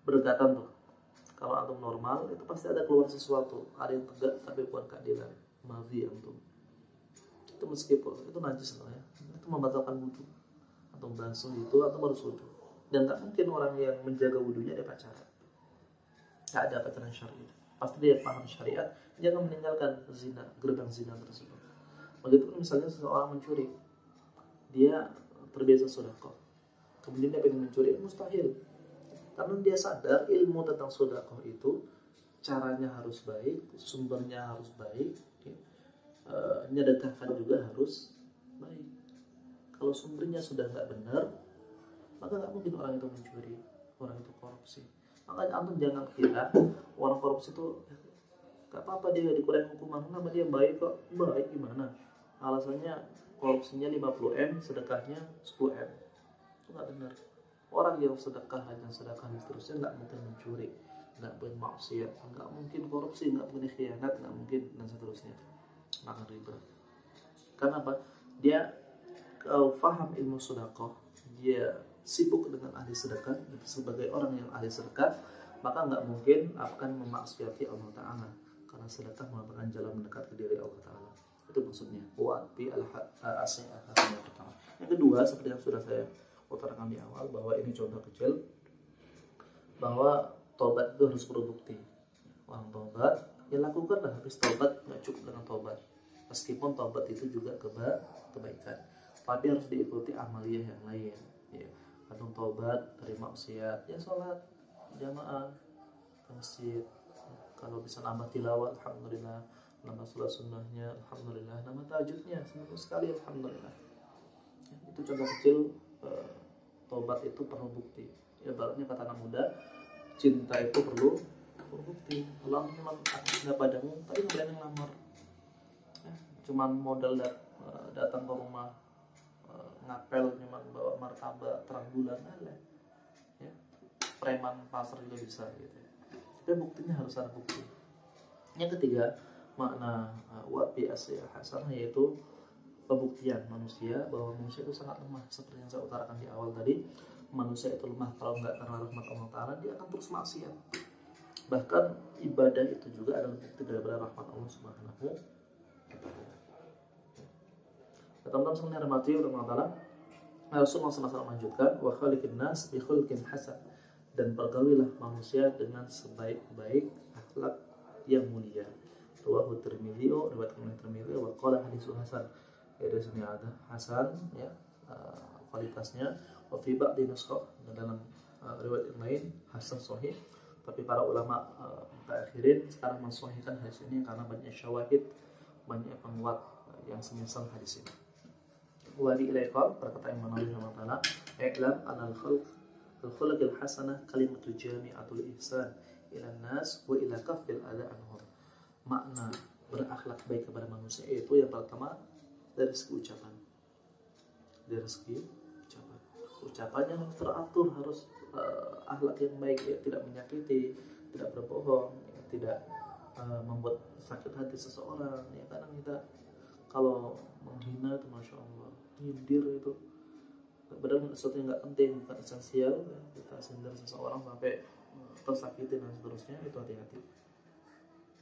berdekatan tuh. Kalau antum normal itu pasti ada keluar sesuatu, ada yang tegak tapi bukan keadilan. Madhi antum. Itu meskipun itu najis loh ya. Itu membatalkan wudu. Antum basuh itu atau harus wudu. Dan tak mungkin orang yang menjaga wudunya dia pacaran. Tak ada pacaran syar'i. Pasti dia paham syariat, jangan meninggalkan zina, gerbang zina tersebut. Begitu pun misalnya seseorang mencuri, dia terbiasa sedekah, kemudian dia pengen mencuri, mustahil. Karena dia sadar ilmu tentang sedekah itu caranya harus baik, sumbernya harus baik, menyedekahkan juga harus baik. Kalau sumbernya sudah nggak benar, maka nggak mungkin orang itu mencuri, orang itu korupsi. Makanya antum jangan kira orang korupsi itu gak apa-apa dia dikurangi hukuman, nama dia baik kok. Baik gimana? Alasannya korupsinya 50M, sedekahnya 10M. Itu gak benar. Orang yang sedekah dan sedekah seterusnya gak mungkin mencuri, gak mungkin maksiat, gak mungkin korupsi, gak mungkin khianat, gak mungkin dan seterusnya. Makan riba. Karena apa? Dia faham ilmu sedekah, dia sibuk dengan ahli sedekah, sebagai orang yang ahli sedekah, maka nggak mungkin akan memaksiati Allah Ta'ala, karena sedekah merupakan jalan mendekat ke diri Allah Ta'ala. Itu maksudnya wa'bi al-asyi'ah yang pertama. Yang kedua, seperti yang sudah saya utarakan di awal, bahwa ini contoh kecil bahwa tobat itu harus berbukti. Orang tobat, ya lakukanlah. Habis tobat nggak cukup dengan tobat, meskipun tobat itu juga kebaikan, tapi harus diikuti amaliyah yang lain. Ya, antum tobat dari maksiat, ya sholat jamaah ke masjid. Kalau bisa nambah tilawah, alhamdulillah. Nambah sholat sunnahnya, alhamdulillah. Nambah tahajudnya, seminggu sekali, alhamdulillah. Ya, itu contoh kecil. Tobat itu perlu bukti. Ya, barunya kata anak muda, cinta itu perlu bukti. Allah memang cinta padamu, tapi nggak berani ngelamar. Ya, cuman modal datang ke rumah, ngapel, cuma bawa martabak terang bulan aja, ya, preman pasar juga bisa gitu ya. Tapi buktinya harus ada bukti. Yang ketiga, makna wa'bi asyi'ah hasanah, yaitu pembuktian manusia bahwa manusia itu sangat lemah. Seperti yang saya utarakan di awal tadi, manusia itu lemah kalau nggak karena rahmat Allah Ta'ala, dia akan terus maksiat. Bahkan ibadah itu juga adalah bukti daripada rahmat Allah Subhanahu wa Ta'ala. Teman-teman semuanya rahmati Allah Ta'ala, Rasulullah SAW melanjutkan, wa khaliqin nas bi khulqin hasan, dan pergaulilah manusia dengan sebaik-baik akhlak yang mulia. Rawahu Tirmidzi, riwayat Tirmidzi, wa qala haditsu hasan. Ya, di sini ada hasan, ya, kualitasnya. Wa fi ba'di nuskhah, dalam riwayat yang lain hasan sahih. Tapi para ulama mutaakhirin sekarang mensahihkan hadis ini karena banyak syawahid, banyak penguat yang semisal hadis ini. Wali ilaikal, berkata Imam Nawawi rahimahullah, i'lam anal khuluqil hasanah kalimatu jami'atul ihsan ila nas wa ila kafil ada anhum. Makna berakhlak baik kepada manusia itu yang pertama dari segi ucapan. Dari segi ucapan. Ucapannya harus teratur, harus akhlak yang baik, ya, tidak menyakiti, tidak berbohong, ya, tidak membuat sakit hati seseorang. Ya, kadang kita kalau menghina itu masya Allah, nyindir itu padahal sesuatu yang nggak penting, bukan esensial, ya, kita sindir seseorang sampai tersakiti dan seterusnya, itu hati-hati.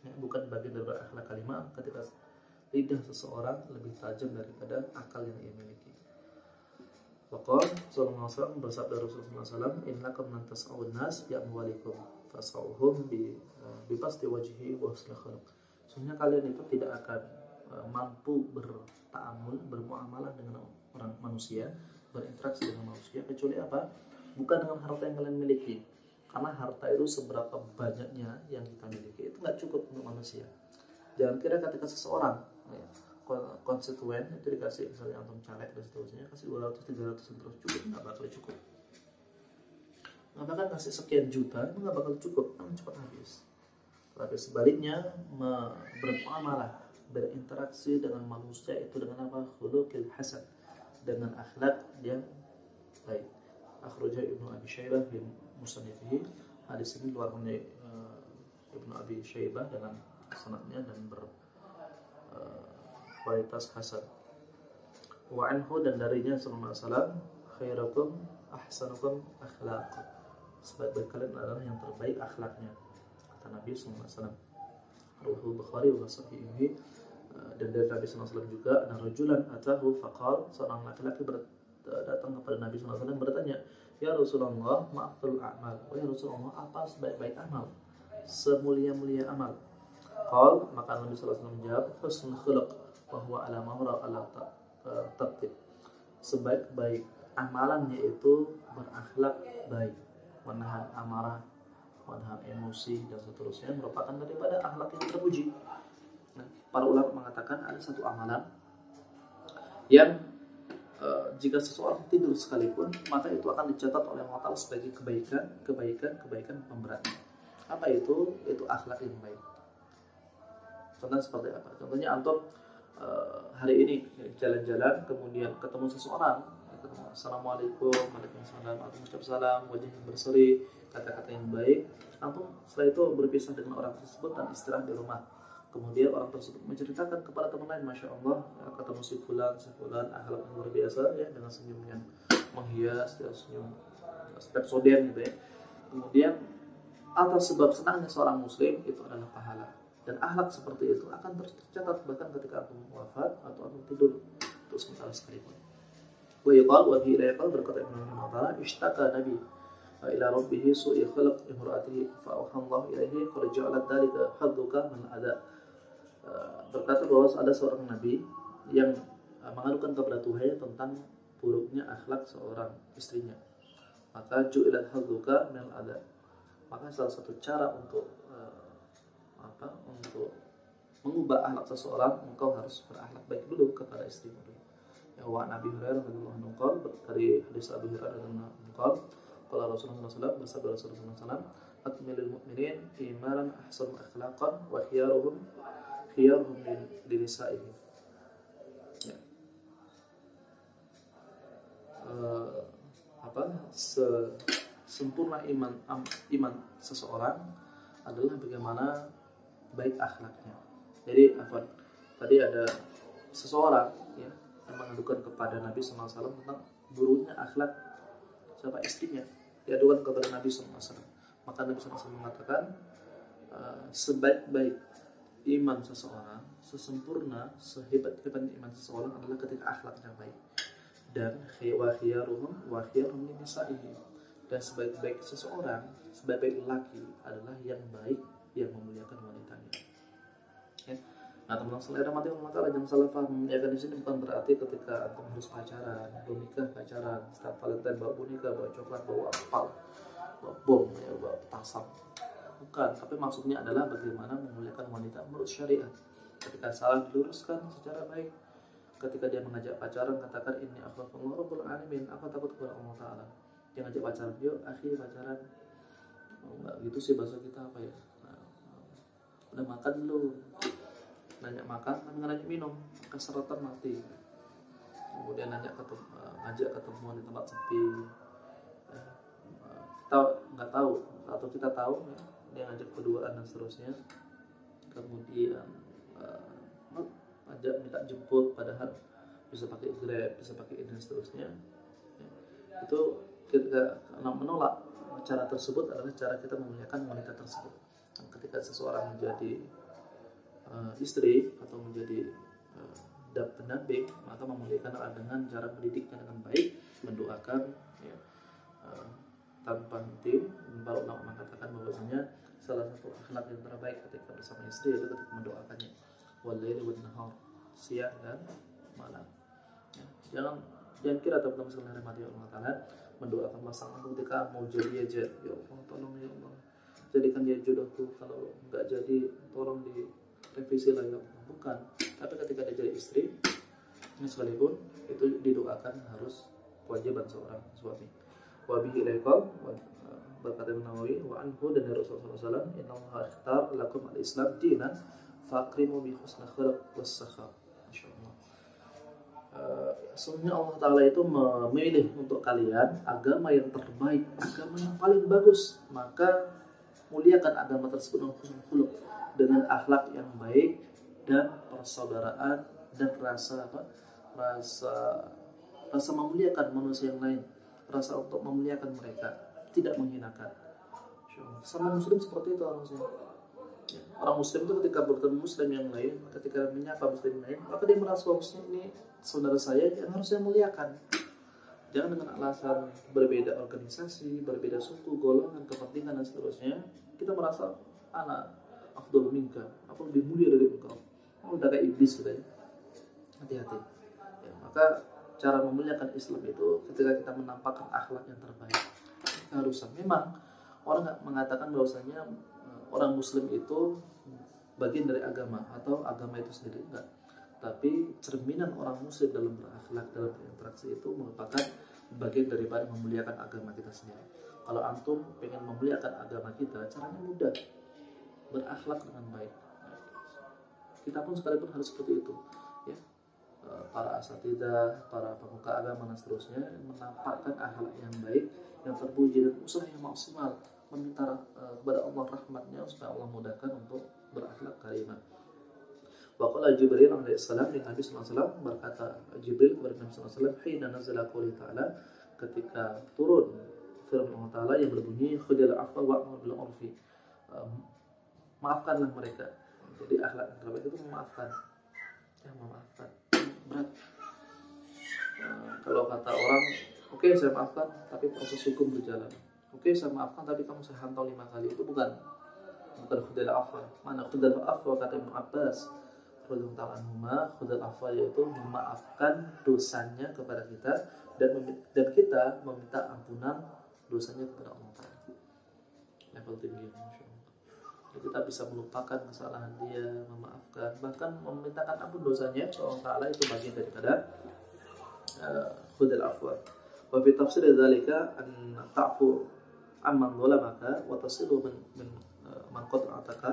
Ya, bukan bagian dari akhlak kalimah ketika lidah seseorang lebih tajam daripada akal yang ia miliki. Waqal sallallahu alaihi wasallam, bersabda Rasulullah SAW, innakum lan tas'awun nas bi amwalikum fas'awhum bi pasti wajhi wa husnul khuluq. Sesungguhnya kalian itu tidak akan mampu bertaamul, bermuamalah dengan orang manusia, berinteraksi dengan manusia, kecuali apa? Bukan dengan harta yang kalian miliki. Karena harta itu seberapa banyaknya yang kita miliki itu nggak cukup untuk manusia. Jangan kira ketika seseorang, ya, konstituen itu dikasih misalnya antum caleg dan seterusnya, kasih 200, 300 terus cukup, nggak bakal cukup. Nggak bakal kasih sekian juta, itu nggak bakal cukup, kan cepat habis. Tapi sebaliknya, bermuamalah, berinteraksi dengan manusia itu dengan apa? Khuluqil hasan, dengan akhlak yang baik. Akhrajahu Ibnu Abi Syaibah di Musnadihi. Hadis ini dikeluarkan oleh Ibnu Abi Syaibah dengan sanadnya dan berkualitas hasan. Wa anhu, dan darinya sallallahu alaihi wasallam, khairukum ahsanukum akhlaq. Sebaik-baik kalian adalah yang terbaik akhlaknya, kata Nabi SAW. Rawahu Bukhari wa Sahih. Dan dari Nabi SAW juga, ada rajulan atahu faqal, seorang laki-laki datang kepada Nabi SAW bertanya, ya Rasulullah, ma'aful a'mal. Oh ya Rasulullah, apa sebaik-baik amal, semulia-mulia amal? Qal, maka Nabi SAW menjawab, husnul khuluq wa huwa ala mawra ala tertib. Sebaik-baik amalan yaitu berakhlak baik, menahan amarah, menahan emosi dan seterusnya, merupakan daripada akhlak yang terpuji. Nah, para ulama mengatakan ada satu amalan yang jika seseorang tidur sekalipun, maka itu akan dicatat oleh Allah Ta'ala sebagai kebaikan pemberat. Apa itu? Itu akhlak yang baik. Contohnya seperti apa? Contohnya antum hari ini jalan-jalan, kemudian ketemu seseorang, Assalamualaikum, Waalaikumsalam, atau mengucap salam, wajah yang berseri, kata-kata yang baik. Antum setelah itu berpisah dengan orang tersebut dan istirahat di rumah. Kemudian orang tersebut menceritakan kepada teman lain, Masya Allah, ketemu si fulan, akhlak yang luar biasa, ya, dengan senyum yang menghias, ya, senyum spepsoden gitu ya. Kemudian atas sebab senangnya seorang muslim itu adalah pahala, dan akhlak seperti itu akan tercatat bahkan ketika antum wafat atau antum tidur untuk sementara sekalipun. Wa yaqal wa fi yaqal, berkata Ibnu Umar, ishtaka Nabi ila rabbih su'i khalq imra'atihi fa awhallahu ilaihi qad ja'alat dhalika hadduka min ada. Berkata bahwa ada seorang nabi yang mengadukan kepada Tuhan tentang buruknya akhlak seorang istrinya. Maka ju'ilat hadduka min ada. Maka salah satu cara untuk untuk mengubah akhlak seseorang, engkau harus berakhlak baik dulu kepada istrimu dulu. Ya, wa Nabi Hurairah radhiyallahu anhu, dari hadis Abu Hurairah radhiyallahu anhu, qala Rasulullah sallallahu alaihi wasallam, bersabda Rasulullah sallallahu alaihi wasallam, akmilul mu'minin imanan ahsanu akhlaqan wa khiyaruhum li nisaihi. Ya. Sempurna iman seseorang adalah bagaimana baik akhlaknya. Jadi tadi ada seseorang, ya, yang mengadukan kepada Nabi SAW tentang buruknya akhlak siapa istrinya, diadukan kepada Nabi SAW. Maka Nabi SAW mengatakan, sebaik-baik iman seseorang, sesempurna, sehebat-hebat iman seseorang adalah ketika akhlaknya baik. Dan khiyaruhum li nisaihi, dan sebaik-baik seseorang, sebaik-baik laki adalah yang baik, yang memuliakan wanitanya. Ya. Nah, teman-teman selera mati Allah, jangan salah paham. Ya kan, di sini bukan berarti ketika antum harus pacaran, belum nikah pacaran, setiap Valentine bawa boneka, bawa coklat, bawa apel, bawa bom, ya, bawa petasan. Bukan, tapi maksudnya adalah bagaimana memuliakan wanita menurut syariat. Ketika salah, diluruskan secara baik. Ketika dia mengajak pacaran, katakan inni akhafullah rabbul alamin, aku takut kepada Allah Ta'ala. Dia ngajak pacaran, yuk akhi pacaran. Enggak gitu sih bahasa kita, apa ya? Udah makan dulu, nanya makan tapi nggak nanya minum, keseretan mati. Kemudian ngajak ketemuan di tempat sepi, kita nggak tahu atau kita tahu, ya, dia ngajak berduaan dan seterusnya. Kemudian ajak minta jemput, padahal bisa pakai Grab, bisa pakai ini dan seterusnya, ya. Itu kita menolak. Cara tersebut adalah cara kita memuliakan wanita tersebut. Ketika seseorang menjadi istri atau menjadi pendamping, maka memuliakan adalah dengan cara mendidiknya dengan baik, mendoakan, ya, tanpa henti. Para ulama mengatakan bahwasanya salah satu akhlak yang terbaik ketika bersama istri adalah ketika mendoakannya, wal-laili wan-nahar, siang dan malam. Ya, jangan kira teman-teman sekalian rahmati Allah Ta'ala, mendoakan pasangan ketika mau jadi aja, ya Allah tolong ya Allah jadikan dia jodohku, kalau nggak jadi tolong direvisi lah ya Allah. Bukan, tapi ketika dia jadi istri, ini sekalipun itu didoakan harus kewajiban seorang suami. Wa bihi ilaiqal, berkata Nawawi, wa anhu, dan dari Rasulullah SAW, innallaha ikhtar lakum al-islam dinan faqrimu bi husnil khuluq was-sakha. Masyaallah. Sebenarnya Allah Ta'ala itu memilih untuk kalian agama yang terbaik, agama yang paling bagus. Maka muliakan agama tersebut dengan husnul khuluq, dengan akhlak yang baik dan persaudaraan dan rasa rasa memuliakan manusia yang lain, rasa untuk memuliakan mereka, tidak menghinakan. Sama muslim seperti itu harusnya. Orang muslim itu ketika bertemu muslim yang lain, ketika menyapa muslim lain, maka dia merasa bahwa ini saudara saya yang harusnya muliakan. Jangan dengan alasan berbeda organisasi, berbeda suku, golongan, kepentingan dan seterusnya, kita merasa anak afdal minka, aku lebih mulia dari engkau. Udah kayak iblis gitu ya. Hati-hati. Ya, maka cara memuliakan Islam itu ketika kita menampakkan akhlak yang terbaik. Keharusan. Memang orang nggak mengatakan bahwasanya orang muslim itu bagian dari agama atau agama itu sendiri, enggak. Tapi cerminan orang muslim dalam berakhlak, dalam berinteraksi itu merupakan bagian daripada memuliakan agama kita sendiri. Kalau antum pengen memuliakan agama kita, caranya mudah, berakhlak dengan baik. Kita pun sekalipun harus seperti itu, ya. Para asatidzah, para pemuka agama dan seterusnya menampakkan akhlak yang baik, yang terpuji dan usaha yang maksimal meminta kepada Allah rahmatnya supaya Allah mudahkan untuk berakhlak karimah. Waqala Jibril alaihissalam, Nabi SAW berkata Jibril kepada Nabi SAW, hina nazala qouli ta'ala, ketika turun firman Allah Ta'ala yang berbunyi khudil afwa wa'mur bil urfi, maafkanlah mereka. Jadi akhlak yang terbaik itu memaafkan, ya, memaafkan. Berat. Kalau kata orang, oke, saya maafkan tapi proses hukum berjalan. Oke, saya maafkan tapi kamu saya hantam 5 kali. Itu bukan khudil afwa. Mana khudil afwa, kata Ibnu Abbas radhiyallahu ta'ala anhuma, khudil afwa yaitu memaafkan dosanya kepada kita dan kita meminta ampunan dosanya kepada Allah Ta'ala. Level tinggi, Masya Allah. Jadi kita bisa melupakan kesalahan dia, memaafkan, bahkan memintakan ampun dosanya kepada Allah Ta'ala, itu bagian daripada khudil afwa. Wa fi tafsir dzalika an ta'fu amman zalamaka wa tasilu man qata'aka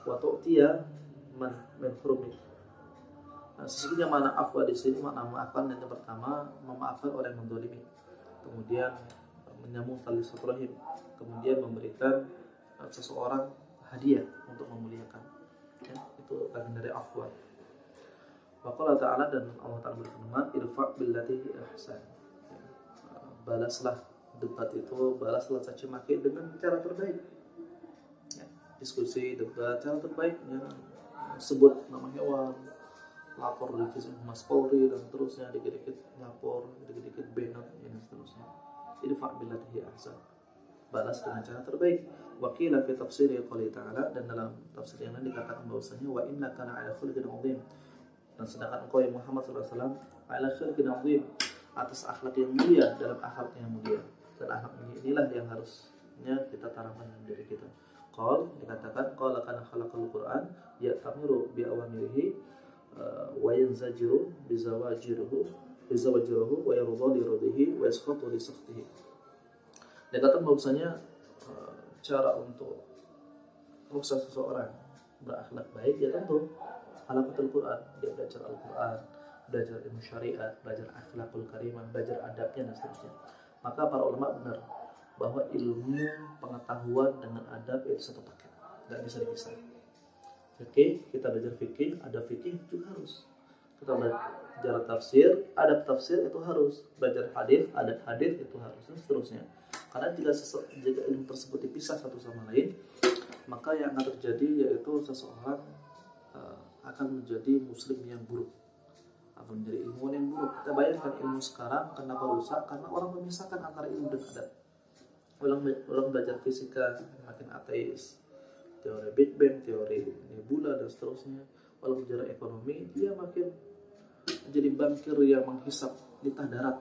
wa tu'tiya man hurmik. Sesungguhnya makna afwa di sini makna memaafkan, yang pertama memaafkan orang yang menzalimi, kemudian menyambung tali silaturahim, kemudian memberikan seseorang hadiah untuk memuliakan, ya, itu bagian dari afwa. Waqala ta'ala, dan Allah Ta'ala berfirman, irfa' billati ahsan, balaslah debat itu, balaslah caci maki dengan cara terbaik, ya, diskusi, debat, cara terbaik, ya, sebut nama hewan, lapor di Mas Polri dan seterusnya, dikit-dikit lapor, dikit-dikit banner, dan seterusnya. Idfa' billati ahsan, balas dengan cara terbaik. Waqila fi tafsir qouli ta'ala, dan dalam tafsir yang lain dikatakan bahwasanya wa innaka la'ala khuluqin 'adzim, dan sedangkan engkau yang Muhammad sallallahu alaihi wasallam ala khuluqin 'adzim, atas akhlak yang mulia, dalam akhlak yang mulia. Dan akhlak mulia inilah yang harusnya kita tanamkan dalam diri kita. Qal, dikatakan qala kana khalaqal Qur'an ya'tamiru bi awamirihi wa yanzajiru bi zawajiruhu wa yarda li radihi wa yasqatu li sakhtihi. Dikatakan bahwasanya cara untuk proses seseorang berakhlak baik, ya tentu halaqatul Qur'an, dia belajar Al-Qur'an, belajar ilmu syariat, belajar akhlakul karimah, belajar adabnya dan seterusnya. Maka para ulama benar bahwa ilmu pengetahuan dengan adab itu satu paket, nggak bisa dipisah. Fikih, kita belajar fikih, adab fikih juga harus. Kita belajar tafsir, adab tafsir itu harus. Belajar hadis, adab hadis itu harus, dan seterusnya. Karena jika ilmu tersebut dipisah satu sama lain, maka yang akan terjadi yaitu seseorang akan menjadi muslim yang buruk, akan menjadi ilmuwan yang buruk. Kita bayangkan ilmu sekarang kenapa rusak? Karena orang memisahkan antara ilmu dan adab. Orang belajar fisika makin ateis, teori Big Bang, teori nebula dan seterusnya. Walau belajar ekonomi, dia makin menjadi bankir yang menghisap titah darat.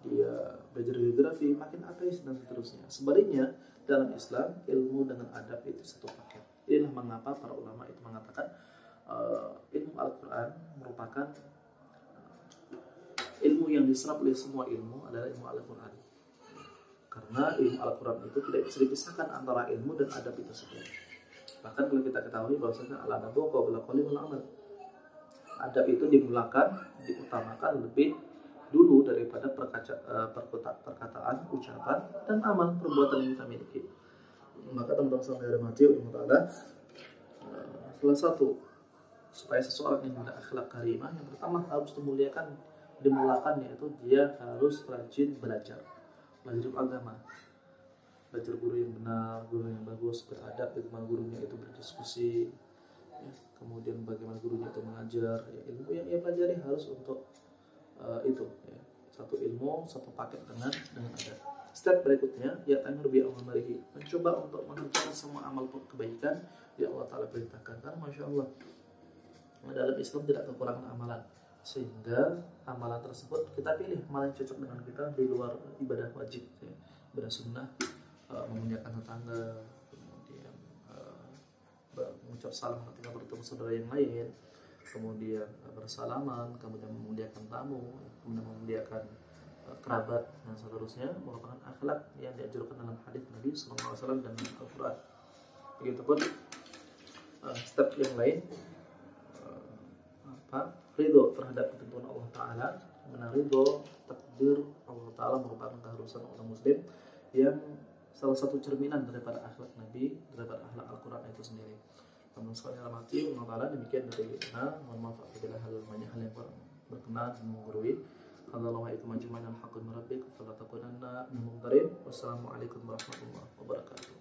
Dia belajar geografi, makin ateis dan seterusnya. Sebaliknya dalam Islam, ilmu dengan adab itu satu paket. Inilah mengapa para ulama itu mengatakan ilmu Al-Quran merupakan ilmu yang diserap oleh semua ilmu adalah ilmu Al-Quran. Karena ilmu Al-Quran itu tidak bisa dipisahkan antara ilmu dan adab itu sendiri. Bahkan kalau kita ketahui bahwasanya al-adabu qabla qawli wal amal, adab itu dimulakan, diutamakan lebih dulu daripada perkataan, ucapan, dan amal perbuatan yang kita miliki. Maka teman-teman sekalian yang dirahmati Allah, salah satu supaya seseorang yang berakhlak karimah, yang pertama harus memuliakan dimulakan, yaitu dia harus rajin belajar agama, belajar guru yang benar, guru yang bagus, beradab, bagaimana gurunya itu berdiskusi, ya. Kemudian bagaimana gurunya itu mengajar, ya, ilmu yang ia pelajari harus untuk itu, ya. Satu ilmu, satu paket dengan adab. Step berikutnya, ya ta'muru bi amrihi, mencoba untuk mengerjakan semua amal kebaikan yang Allah Ta'ala perintahkan. Karena Masya Allah, dalam Islam tidak kekurangan amalan, sehingga amalan tersebut kita pilih amalan yang cocok dengan kita di luar ibadah wajib, ya. Ibadah sunnah, memuliakan tetangga, kemudian mengucap salam ketika bertemu saudara yang lain, kemudian bersalaman, kemudian memuliakan tamu, kemudian memuliakan kerabat, dan seterusnya, merupakan akhlak yang diajarkan dalam hadis Nabi SAW dan Al-Quran. Begitupun step yang lain, ridho terhadap ketentuan Allah Ta'ala. Benar, ridho takdir Allah Ta'ala merupakan keharusan orang muslim, yang salah satu cerminan daripada akhlak Nabi, daripada akhlak Al-Quran itu sendiri. Namun sekali dalam hati Allah Ta'ala, demikian dari kita. Mohon maaf apabila banyak hal yang berkenan dan menggurui. Allahu itu majmu'an al-haqqi min rabbik fala takunanna minal mumtarin. Wassalamualaikum warahmatullahi wabarakatuh.